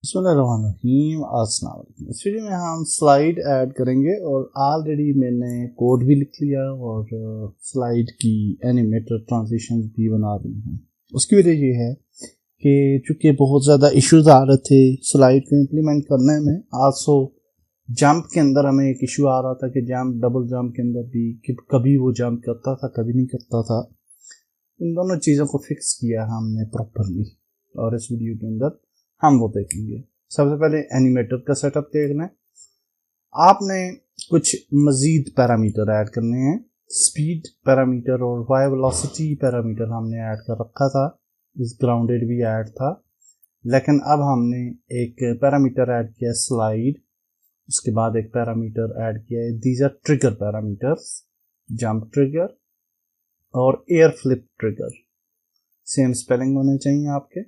बिस्मिल्लाहिर्रहमानिर्रहीम। अस्सलाम वालेकुम। इस वीडियो में हम स्लाइड ऐड करेंगे और ऑलरेडी मैंने कोड भी लिख लिया और स्लाइड की एनिमेटेड ट्रांजिशन भी बना दी हैं। उसकी वजह ये है कि चूँकि बहुत ज़्यादा इश्यूज आ रहे थे स्लाइड को इम्प्लीमेंट करने में, आल्सो जंप के अंदर हमें एक इशू आ रहा था कि जंप डबल जंप के अंदर भी कि कभी वो जंप करता था कभी नहीं करता था। इन दोनों चीज़ों को फिक्स किया हमने प्रॉपरली और इस वीडियो के अंदर हम वो देखेंगे। सबसे पहले एनिमेटर का सेटअप देखना है। आपने कुछ मजीद पैरामीटर ऐड करने हैं। स्पीड पैरामीटर और वाई वेलोसिटी पैरामीटर हमने ऐड कर रखा था, इस ग्राउंडेड भी ऐड था, लेकिन अब हमने एक पैरामीटर ऐड किया स्लाइड। उसके बाद एक पैरामीटर ऐड किया है, these are trigger parameters, jump trigger और air flip trigger. Same spelling होने चाहिए आपके।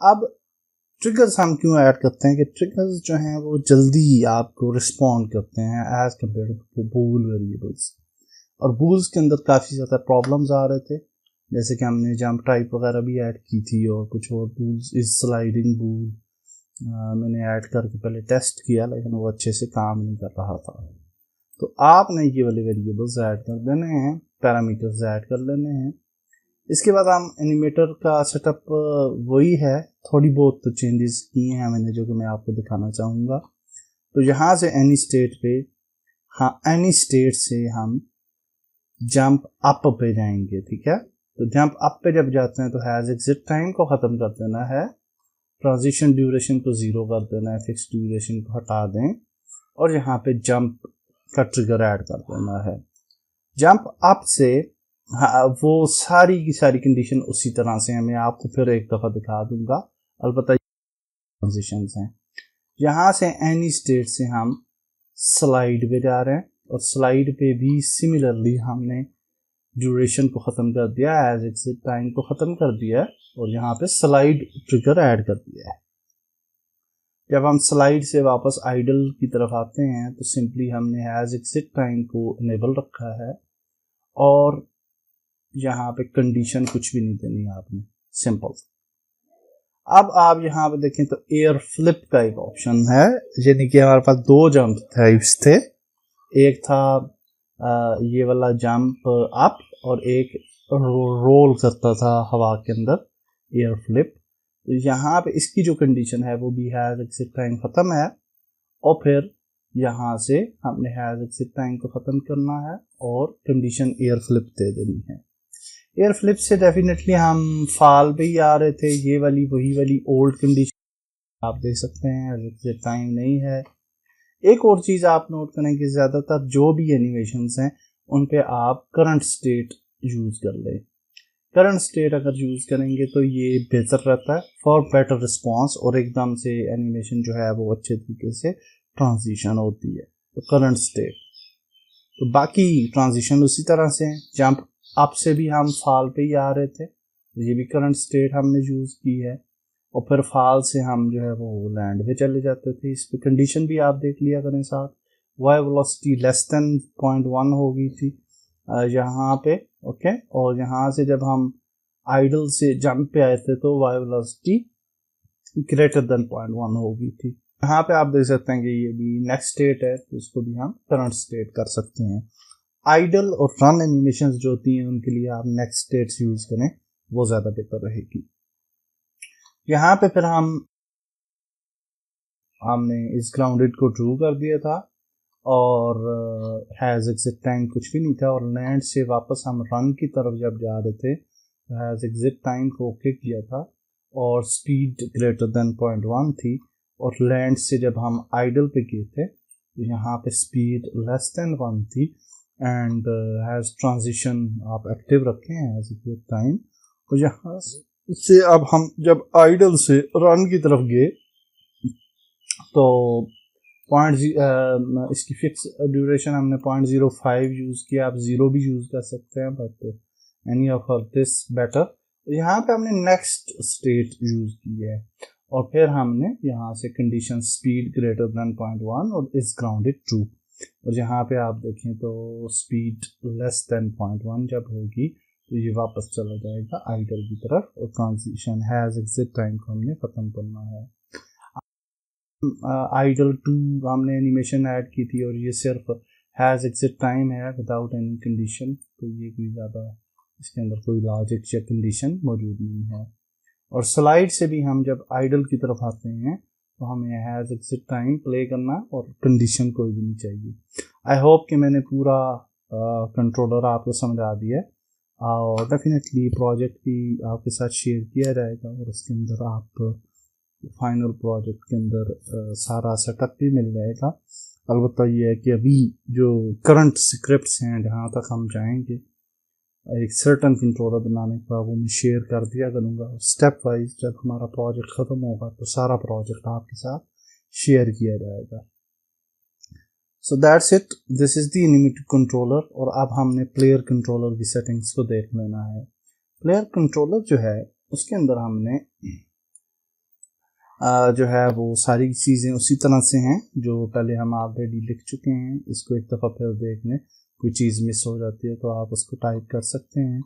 अब ट्रिगर्स हम क्यों ऐड करते हैं कि ट्रिगर्स जो हैं वो जल्दी आपको रिस्पॉन्ड करते हैं as compare to bool variables. और बूल्स के अंदर काफ़ी ज़्यादा प्रॉब्लम्स आ रहे थे, जैसे कि हमने जंप टाइप वगैरह भी ऐड की थी और कुछ और बूल्स, इस स्लाइडिंग बूल मैंने ऐड करके पहले टेस्ट किया लेकिन वो अच्छे से काम नहीं कर रहा था। तो आपने ये वाले वेरिएबल्स ऐड कर देने हैं, पैरामीटर्स ऐड कर लेने हैं। इसके बाद हम एनिमेटर का सेटअप वही है, थोड़ी बहुत तो चेंजेस किए हैं मैंने जो कि मैं आपको दिखाना चाहूँगा। तो यहाँ से एनी स्टेट पे, हाँ एनी स्टेट से हम जंप अप पे जाएंगे, ठीक है। तो जंप अप पे जब जाते हैं तो हैज़ एग्जिट टाइम को ख़त्म कर देना है, ट्रांजिशन ड्यूरेशन को 0 कर देना है, फिक्स ड्यूरेशन को हटा दें और यहाँ पे जंप का ट्रिगर ऐड कर देना है। जंप अप से हाँ वो सारी की सारी कंडीशन उसी तरह से है, मैं आपको फिर एक दफ़ा दिखा दूंगा, अलबत्ता ट्रांजिशंस हैं। यहाँ से एनी स्टेट से हम स्लाइड पे जा रहे हैं और स्लाइड पे भी सिमिलरली हमने ड्यूरेशन को ख़त्म कर दिया, एज एग्जिट टाइम को ख़त्म कर दिया और यहाँ पे स्लाइड ट्रिगर ऐड कर दिया है। जब हम स्लाइड से वापस आइडल की तरफ आते हैं तो सिंपली हमने एज एग्जिट टाइम को इनेबल रखा है और यहाँ पे कंडीशन कुछ भी नहीं देनी आपने, सिंपल। अब आप यहाँ पे देखें तो एयर फ्लिप का एक ऑप्शन है, यानी कि हमारे पास दो जंप टाइप्स थे, एक था ये वाला जंप अप और एक रोल करता था हवा के अंदर, एयर फ्लिप। तो यहाँ पे इसकी जो कंडीशन है वो भी हैज़ एग्जिट टाइम ख़त्म है और फिर यहाँ से हमने हैज़ एग्जिट टाइम को ख़त्म करना है और कंडीशन एयर फ्लिप दे देनी है। एयर फ्लिप से डेफिनेटली हम फाल पे ही आ रहे थे, ये वाली वही वाली ओल्ड कंडीशन आप देख सकते हैं, एग्जिट टाइम नहीं है। एक और चीज़ आप नोट करें कि ज़्यादातर जो भी एनिमेशंस हैं उन पे आप करंट स्टेट यूज़ कर लें। करंट स्टेट अगर यूज़ करेंगे तो ये बेहतर रहता है फॉर बेटर रिस्पॉन्स और एकदम से एनिमेशन जो है वो अच्छे तरीके से ट्रांजिशन होती है। तो करंट स्टेट, तो बाकी ट्रांजिशन उसी तरह से हैं। जंप अप से भी हम फाल पे ही आ रहे थे, ये भी करंट स्टेट हमने यूज़ की है और फिर फाल से हम जो है वो लैंड पे चले जाते थे। इस पर कंडीशन भी आप देख लिया करें साथ, वाई वेलोसिटी लेस देन 0.1 हो गई थी यहाँ पे, ओके। और यहाँ से जब हम आइडल से जंप पे आए थे तो वाई वेलोसिटी ग्रेटर देन 0.1 हो गई थी। यहाँ पे आप देख सकते हैं कि ये भी नेक्स्ट स्टेट है, तो इसको भी हम करंट स्टेट कर सकते हैं। आइडल और रन एनिमेशन जो होती हैं उनके लिए आप नेक्स्ट स्टेट्स यूज करें, वो ज़्यादा बेहतर रहेगी। यहाँ पे फिर हमने इस ग्राउंडेड को ड्रू कर दिया था और हैज़ एग्जिट टाइम कुछ भी नहीं था और लैंड से वापस हम रन की तरफ जब जा रहे थे तो हैज़ एग्जिट टाइम को ओके किया था और स्पीड ग्रेटर देन 0.1 थी और लैंड से जब हम आइडल पे गए थे तो यहाँ पे स्पीड लेस देन 1 थी एंड हैज़ ट्रांजिशन आप एक्टिव रखें हैज़ एग्जिट टाइम। और यहाँ से अब हम जब आइडल से रन की तरफ गए तो इसकी फिक्स ड्यूरेशन हमने 0.05 यूज़ किया, आप 0 भी यूज़ कर सकते हैं, but any of this better. यहाँ पे हमने नेक्स्ट स्टेट यूज़ की है और फिर हमने यहाँ से कंडीशन स्पीड ग्रेटर देन 0.1 और इस ग्राउंडेड ट्रू, और यहाँ पे आप देखें तो स्पीड लेस देन 0.1 जब होगी तो ये वापस चला जाएगा आइडल की तरफ और ट्रांजिशन हैज़ एग्जिट टाइम को हमने ख़त्म करना है। आइडल टू हमने एनिमेशन ऐड की थी और ये सिर्फ हैज़ एग्जिट टाइम है विदाउट एनी कंडीशन, तो ये कोई ज़्यादा इसके अंदर कोई लॉजिक या कंडीशन मौजूद नहीं है। और स्लाइड से भी हम जब आइडल की तरफ आते हैं तो हमें हैज़ एग्जिट टाइम प्ले करना और कंडीशन कोई भी नहीं चाहिए। आई होप कि मैंने पूरा कंट्रोलर आपको समझा दिया है, और डेफिनेटली प्रोजेक्ट भी आपके साथ शेयर किया जाएगा और उसके अंदर आप फाइनल प्रोजेक्ट के अंदर सारा सेटअप भी मिल जाएगा। अलबत्ता ये है कि अभी जो करंट स्क्रिप्ट्स हैं जहाँ तक हम जाएंगे एक सर्टन कंट्रोलर बनाने का वो मैं शेयर कर दिया करूँगा। स्टेप वाइज जब हमारा प्रोजेक्ट ख़त्म होगा तो सारा प्रोजेक्ट आपके साथ शेयर किया जाएगा। So that's it, this is the animated controller. और अब हमने प्लेयर कंट्रोलर की सेटिंग्स को देख लेना है। प्लेयर कंट्रोलर जो है उसके अंदर हमने जो है वो सारी चीज़ें उसी तरह से हैं जो पहले हम ऑलरेडी लिख चुके हैं। इसको एक दफ़ा फिर देख लें, कोई चीज़ मिस हो जाती है तो आप उसको टाइप कर सकते हैं।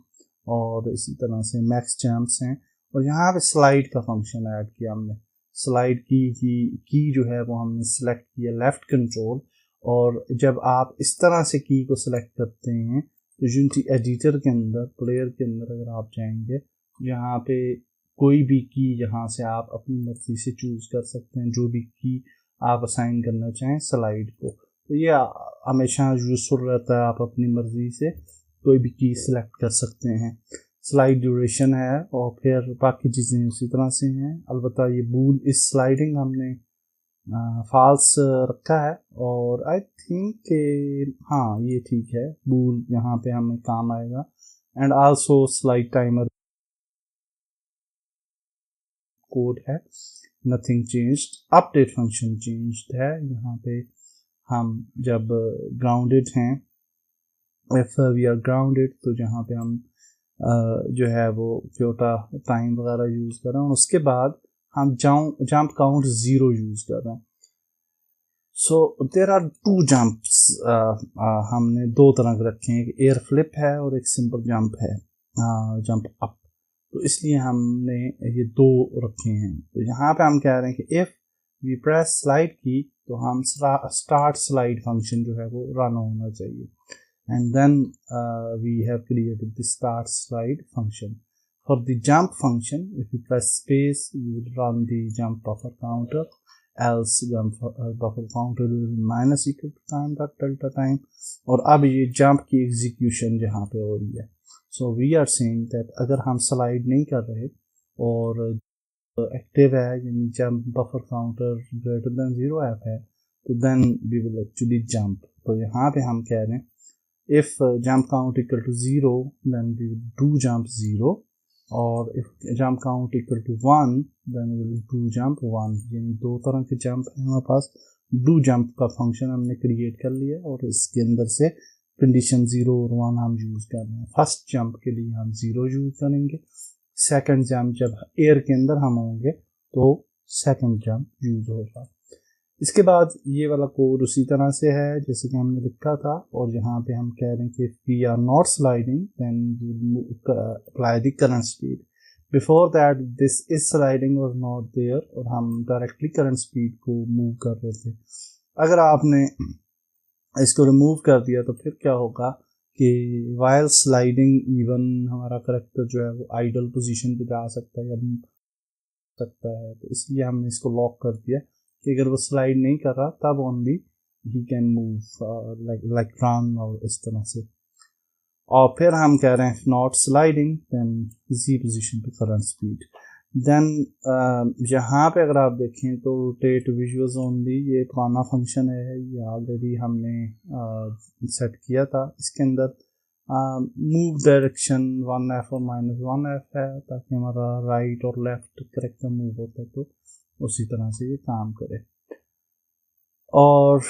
और इसी तरह से मैक्स जैम्प्स हैं, और यहाँ पे स्लाइड का फंक्शन ऐड किया हमने। स्लाइड की जो है वो हमने सेलेक्ट किया लेफ़्ट कंट्रोल, और जब आप इस तरह से की को सिलेक्ट करते हैं तो यूनिटी एडिटर के अंदर प्लेयर के अंदर अगर आप जाएंगे यहाँ पे कोई भी की यहाँ से आप अपनी मर्जी से चूज़ कर सकते हैं, जो भी की आप असाइन करना चाहें स्लाइड को। तो ये हमेशा यूज़फुल रहता है, आप अपनी मर्जी से कोई भी की सिलेक्ट कर सकते हैं। स्लाइड ड्यूरेशन है और फिर बाकी चीज़ें उसी तरह से हैं। अलबत्ता ये बूल इस स्लाइडिंग हमने फॉल्स रखा है, और आई थिंक हाँ ये ठीक है, बूल यहाँ पे हमें काम आएगा। And also slide timer code है, nothing changed. Update function changed है, यहाँ पे हम जब ग्राउंडेड हैं, इफ वी आर ग्राउंडेड, तो जहाँ पे हम जो है वो क्योटा टाइम वगैरह यूज़ कर रहे हैं, उसके बाद हम जंप काउंट 0 यूज़ कर रहे हैं। सो देर आर टू जंप्स, हमने दो तरह के रखे हैं, एक एयर फ्लिप है और एक सिंपल जंप है, जंप अप। तो इसलिए हमने ये दो रखे हैं। तो यहाँ पे हम कह रहे हैं कि इफ़ वी प्रेस स्लाइड की तो हम स्टार्ट स्लाइड फंक्शन जो है वो रन होना चाहिए, and then we have created the start slide function. For the jump function if you press space you will run the jump buffer counter, else jump buffer counter minus equal to time dot delta time. और अब ये jump की execution जहाँ पे हो रही है। So we are saying that अगर हम स्लाइड नहीं कर रहे और एक्टिव है, यानी jump buffer counter greater than 0 है, तो then we will actually jump. तो यहाँ पे हम कह रहे हैं if jump count equal to 0 then we will do jump 0, और if jump count equal to 1 then we will do jump 1। यानी दो तरह के जंप है हमारे पास। डू जंप का फंक्शन हमने क्रिएट कर लिया और इसके अंदर से कंडीशन 0 और 1 हम यूज़ कर रहे हैं। फर्स्ट जंप के लिए हम 0 यूज़ करेंगे, सेकंड जंप जब एयर के अंदर हम होंगे तो सेकंड जंप यूज़ होगा। इसके बाद ये वाला कोड उसी तरह से है जैसे कि हमने लिखा था, और यहाँ पे हम कह रहे हैं कि we are not sliding then apply the current speed. Before that this is sliding was not there, और हम डायरेक्टली करंट स्पीड को मूव कर रहे थे। अगर आपने इसको रिमूव कर दिया तो फिर क्या होगा कि वाइल स्लाइडिंग इवन हमारा करेक्टर जो है वो आइडल पोजीशन पे जा सकता है या सकता है। तो इसलिए हमने इसको लॉक कर दिया कि अगर वो स्लाइड नहीं कर रहा तब only he can move like run और इस तरह से। और फिर हम कह रहे हैं not sliding then z position पे करंट स्पीड। देन यहाँ पे अगर आप देखें तो रोटेट विजुअल्स ओनली, ये पुराना फंक्शन है, ये ऑलरेडी हमने सेट किया था। इसके अंदर मूव डायरेक्शन 1F और -1F है ताकि हमारा राइट और लेफ्ट करेक्टर मूव होता है तो उसी तरह से ये काम करे। और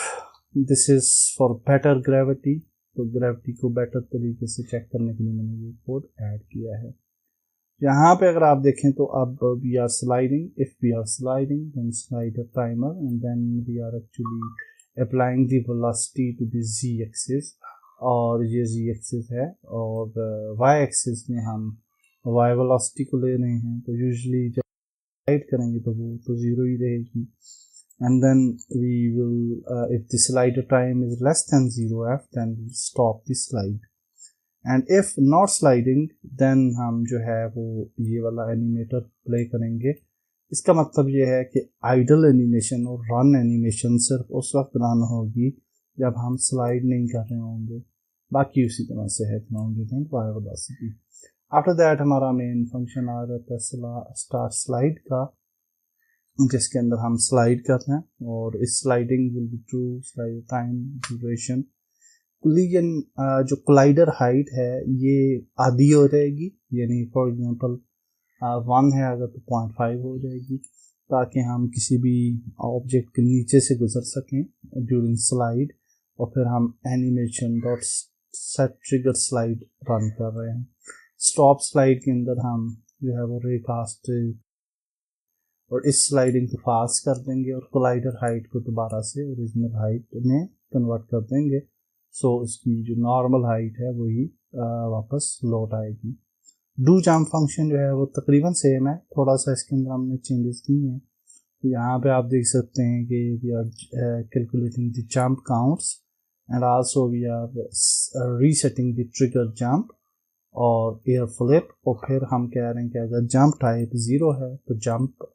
this is for better gravity, तो ग्रेविटी को बेटर तरीके से चेक करने के लिए मैंने ये कोड ऐड किया है। यहाँ पे अगर आप देखें तो अब we are sliding, if we are sliding then slide a timer and then we are actually applying the velocity to the z axis, और ये जी एक्सिस है, और वाई एक्सिस में हम वाई वेलोसिटी को ले रहे हैं। तो यूजुअली जब स्लाइड करेंगे तो वो तो 0 ही रहेगी, and then we will if the slider time is less than 0f then we'll stop the slide, and if not sliding then हम जो है वो ये वाला एनिमेटर प्ले करेंगे। इसका मतलब ये है कि आइडल एनिमेशन और रन एनिमेशन सिर्फ उस वक्त रन होगी जब हम स्लाइड नहीं कर रहे होंगे, बाकी उसी तरह से है वायरसिटी। आफ्टर दैट हमारा मेन फंक्शन आ जाता है स्टार्ट स्लाइड का, जिसके अंदर हम स्लाइड करते हैं और इस sliding will be true slide time duration. Collision जो कोलाइडर हाइट है ये आधी हो जाएगी, यानी फॉर एग्जांपल 1 है अगर तो 0.5 हो जाएगी, ताकि हम किसी भी ऑब्जेक्ट के नीचे से गुजर सकें ड्यूरिंग स्लाइड, और फिर हम animation dot set trigger slide run कर रहे हैं। स्टॉप स्लाइड के अंदर हम जो है वो रेकास्ट और इस स्लाइडिंग को फास्ट कर देंगे और कोलाइडर हाइट को दोबारा से ओरिजिनल हाइट में कन्वर्ट कर देंगे, सो इसकी जो नॉर्मल हाइट है वही वापस लौट आएगी। डू जंप फंक्शन जो है वो तकरीबन सेम है, थोड़ा सा इसके अंदर हमने चेंजेस किए हैं। तो यहाँ पे आप देख सकते हैं कि we are calculating the jump counts and also we are resetting the trigger jump और एयर फ्लिप, और फिर हम कह रहे हैं कि अगर जंप टाइप 0 है तो जंप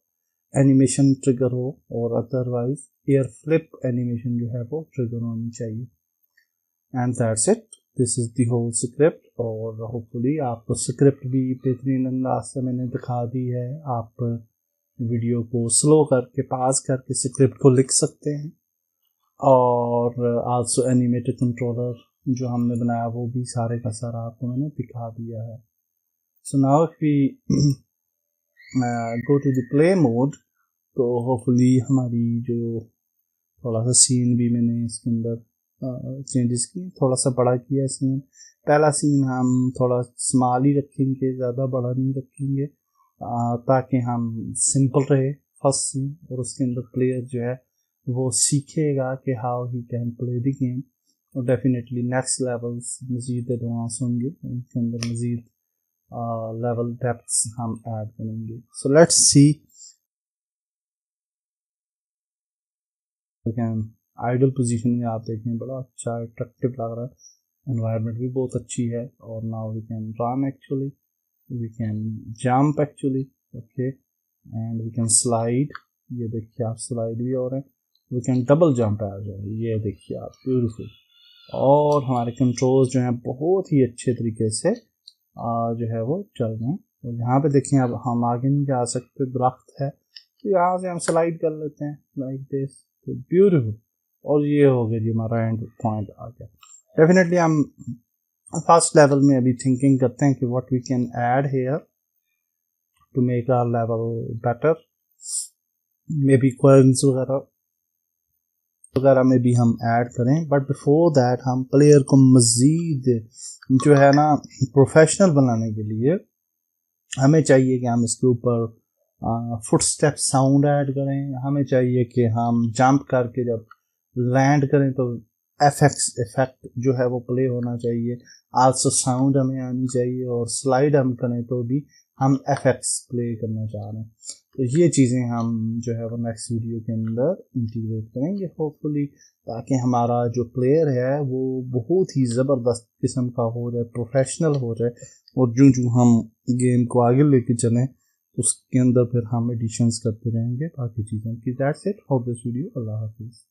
एनिमेशन ट्रिगर हो और अदरवाइज एयर फ्लिप एनिमेशन जो है वो ट्रिगर होनी चाहिए। And that's it, this is the whole script, और होपफुली आपको स्क्रिप्ट भी बेहतरीन अंदाज से मैंने दिखा दी है। आप वीडियो को स्लो करके पास करके स्क्रिप्ट को लिख सकते हैं, और आल्सो एनिमेटेड कंट्रोलर जो हमने बनाया वो भी सारे का सारा आपको मैंने दिखा दिया है। So now if we go to the play mode, तो होपफुली हमारी जो थोड़ा सा सीन भी मैंने इसके अंदर चेंजेस किए, थोड़ा सा बड़ा किया सीन। पहला सीन हम थोड़ा स्मॉल ही रखेंगे, ज़्यादा बड़ा नहीं रखेंगे, ताकि हम सिंपल रहे फर्स्ट सीन, और उसके अंदर प्लेयर जो है वो सीखेगा कि how he can play the game, और डेफिनेटली नेक्स्ट लेवल्स मज़ीद एडवांस होंगे, उनके अंदर मज़ीद लेवल डेप्थ्स हम ऐड करेंगे। So let's see. Idle position में आप देखें बड़ा अच्छा अट्रैक्टिव लग रहा है, एनवायरनमेंट भी बहुत अच्छी है, और now we can run actually, we can jump actually, okay, and we can slide. ये देखिए आप स्लाइड भी हो रहे हैं, वी कैन डबल जंप आ जाए, ये देखिए आप ब्यूटीफुल, और हमारे कंट्रोल्स जो हैं बहुत ही अच्छे तरीके से जो है वो चल रहे हैं। और यहाँ पे देखिए अब हम आगे नहीं जा सकते, दरख्त है तो यहाँ से हम स्लाइड कर लेते हैं लाइक दिस, तो ब्यूटीफुल, और ये हो गया जी हमारा एंड पॉइंट आ गया। डेफिनेटली हम फर्स्ट लेवल में अभी थिंकिंग करते हैं कि what we can add here to make our level better, maybe questions वगैरह में भी हम ऐड करें, बट बिफोर दैट हम प्लेयर को मज़ीद जो है ना प्रोफेशनल बनाने के लिए हमें चाहिए कि हम इसके ऊपर फुटस्टेप साउंड ऐड करें। हमें चाहिए कि हम जंप करके जब लैंड करें तो इफेक्ट जो है वो प्ले होना चाहिए, आल्सो साउंड हमें आनी चाहिए, और स्लाइड हम करें तो भी हम एफेक्ट्स प्ले करना चाह रहे हैं। तो ये चीज़ें हम जो है वो नेक्स्ट वीडियो के अंदर इंटीग्रेट करेंगे होपफुली, ताकि हमारा जो प्लेयर है वो बहुत ही ज़बरदस्त किस्म का हो जाए, प्रोफेशनल हो जाए, और जो हम गेम को आगे लेके चलें उसके अंदर फिर हम एडिशंस करते रहेंगे बाकी चीज़ों की। That's it for this video. अल्लाह हाफिज़।